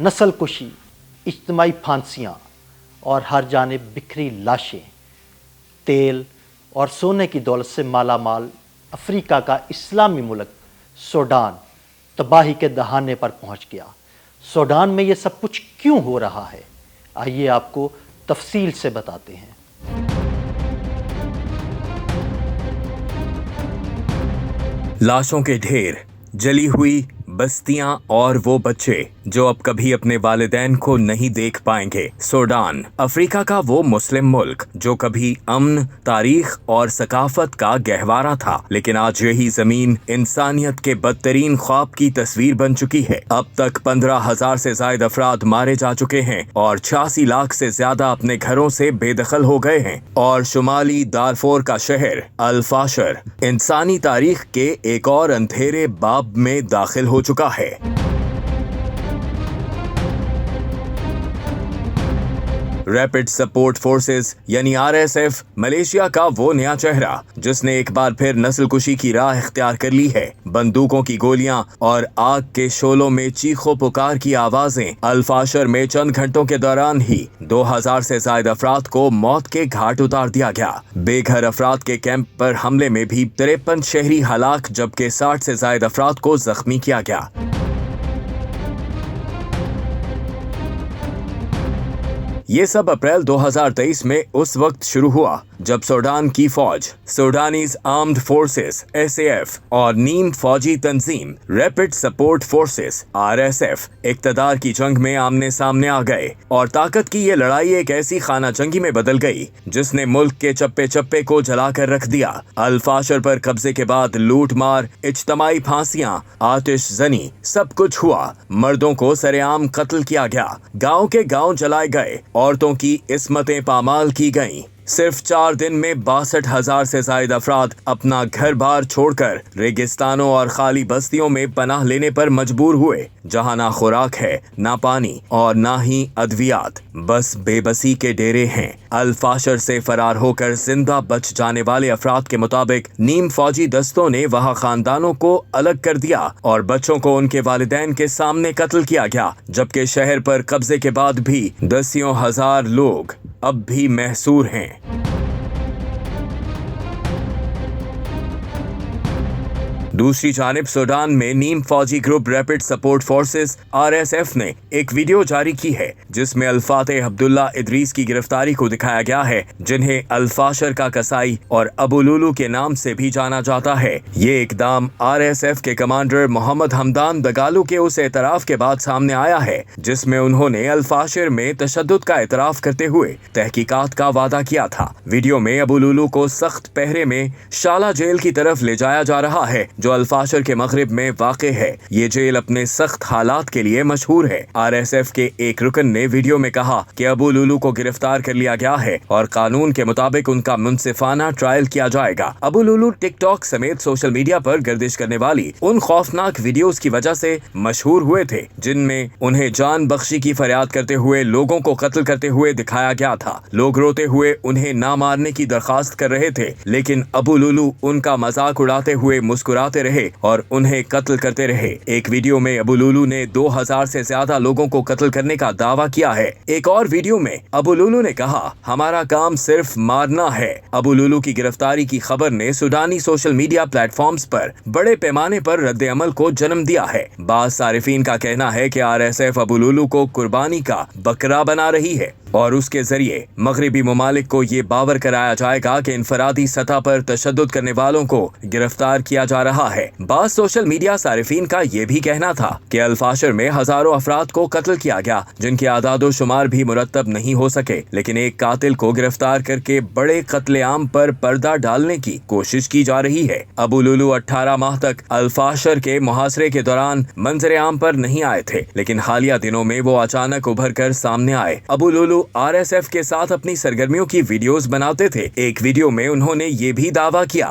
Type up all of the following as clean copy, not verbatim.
نسل کشی، اجتماعی پھانسیاں اور ہر جانب بکھری لاشیں، تیل اور سونے کی دولت سے مالا مال افریقہ کا اسلامی ملک سوڈان تباہی کے دہانے پر پہنچ گیا۔ سوڈان میں یہ سب کچھ کیوں ہو رہا ہے؟ آئیے آپ کو تفصیل سے بتاتے ہیں۔ لاشوں کے ڈھیر، جلی ہوئی بستیاں اور وہ بچے جو اب کبھی اپنے والدین کو نہیں دیکھ پائیں گے۔ سوڈان افریقہ کا وہ مسلم ملک جو کبھی امن، تاریخ اور ثقافت کا گہوارہ تھا، لیکن آج یہی زمین انسانیت کے بدترین خواب کی تصویر بن چکی ہے۔ اب تک 15,000 سے زائد افراد مارے جا چکے ہیں اور 86 لاکھ سے زیادہ اپنے گھروں سے بے دخل ہو گئے ہیں، اور شمالی دارفور کا شہر الفاشر انسانی تاریخ کے ایک اور اندھیرے باب میں داخل ہو چکا ہے۔ ریپڈ سپورٹ فورسز یعنی RSF ملیشیا کا وہ نیا چہرہ جس نے ایک بار پھر نسل کشی کی راہ اختیار کر لی ہے۔ بندوقوں کی گولیاں اور آگ کے شعلوں میں چیخو پکار کی آوازیں۔ الفاشر میں چند گھنٹوں کے دوران ہی 2,000 سے زائد افراد کو موت کے گھاٹ اتار دیا گیا۔ بے گھر افراد کے کیمپ پر حملے میں بھی 53 شہری ہلاک جبکہ 60 سے زائد افراد کو زخمی کیا گیا۔ یہ سب اپریل 2023 میں اس وقت شروع ہوا جب سوڈان کی فوج، سوڈانیز آرمڈ فورسز SAF اور نیم فوجی تنظیم ریپڈ سپورٹ فورسز RSF اقتدار کی جنگ میں آمنے سامنے آ گئے، اور طاقت کی یہ لڑائی ایک ایسی خانہ جنگی میں بدل گئی جس نے ملک کے چپے چپے کو جلا کر رکھ دیا۔ الفاشر پر قبضے کے بعد لوٹ مار، اجتماعی پھانسیاں، آتش زنی، سب کچھ ہوا۔ مردوں کو سرے عام قتل کیا گیا، گاؤں کے گاؤں جلائے گئے، عورتوں کی عصمتیں پامال کی گئیں۔ صرف 4 دن میں 62,000 سے زائد افراد اپنا گھر بار چھوڑ کر ریگستانوں اور خالی بستیوں میں پناہ لینے پر مجبور ہوئے، جہاں نہ خوراک ہے، نہ پانی اور نہ ہی ادویات، بس بے بسی کے ڈیرے ہیں۔ الفاشر سے فرار ہو کر زندہ بچ جانے والے افراد کے مطابق نیم فوجی دستوں نے وہاں خاندانوں کو الگ کر دیا اور بچوں کو ان کے والدین کے سامنے قتل کیا گیا، جبکہ شہر پر قبضے کے بعد بھی دسیوں ہزار لوگ اب بھی محصور ہیں۔ دوسری جانب سوڈان میں نیم فوجی group rapid support forces RSF نے ایک ویڈیو جاری کی ہے جس میں الفاتح عبداللہ ادریس کی گرفتاری کو دکھایا گیا ہے، جنہیں الفاشر کا کسائی اور ابو لولو کے نام سے بھی جانا جاتا ہے۔ یہ اقدام RSF کے کمانڈر محمد حمدان دگالو کے اس اعتراف کے بعد سامنے آیا ہے جس میں انہوں نے الفاشر میں تشدد کا اعتراف کرتے ہوئے تحقیقات کا وعدہ کیا تھا۔ ویڈیو میں ابو لولو کو سخت پہرے میں شالا جیل کی طرف لے جایا جا رہا ہے جو الفاشر کے مغرب میں واقع ہے۔ یہ جیل اپنے سخت حالات کے لیے مشہور ہے۔ RSF کے ایک رکن نے ویڈیو میں کہا کہ ابو لولو کو گرفتار کر لیا گیا ہے اور قانون کے مطابق ان کا منصفانہ ٹرائل کیا جائے گا۔ ابو لولو ٹک ٹاک سمیت سوشل میڈیا پر گردش کرنے والی ان خوفناک ویڈیوز کی وجہ سے مشہور ہوئے تھے جن میں انہیں جان بخشی کی فریاد کرتے ہوئے لوگوں کو قتل کرتے ہوئے دکھایا گیا تھا۔ لوگ روتے ہوئے انہیں نہ مارنے کی درخواست کر رہے تھے، لیکن ابو لولو ان کا مذاق اڑاتے ہوئے مسکراتے رہے اور انہیں قتل کرتے رہے۔ ایک ویڈیو میں ابو لولو نے 2,000 سے زیادہ لوگوں کو قتل کرنے کا دعویٰ کیا ہے۔ ایک اور ویڈیو میں ابو لولو نے کہا، ہمارا کام صرف مارنا ہے۔ ابو لولو کی گرفتاری کی خبر نے سوڈانی سوشل میڈیا پلیٹ فارمز پر بڑے پیمانے پر رد عمل کو جنم دیا ہے۔ بعض صارفین کا کہنا ہے کہ RSF ابو لولو کو قربانی کا بکرا بنا رہی ہے اور اس کے ذریعے مغربی ممالک کو یہ باور کرایا جائے گا کہ انفرادی سطح پر تشدد کرنے والوں کو گرفتار کیا جا رہا ہے۔ بعض سوشل میڈیا صارفین کا یہ بھی کہنا تھا کہ الفاشر میں ہزاروں افراد کو قتل کیا گیا جن کے اعداد و شمار بھی مرتب نہیں ہو سکے، لیکن ایک قاتل کو گرفتار کر کے بڑے قتل عام پر پردہ ڈالنے کی کوشش کی جا رہی ہے۔ ابو لولو 18 ماہ تک الفاشر کے محاصرے کے دوران منظر عام پر نہیں آئے تھے، لیکن حالیہ دنوں میں وہ اچانک ابھر کر سامنے آئے۔ ابو لولو RSF کے ساتھ اپنی سرگرمیوں کی ویڈیوز بناتے تھے۔ ایک ویڈیو میں انہوں نے یہ بھی دعویٰ کیا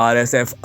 RSF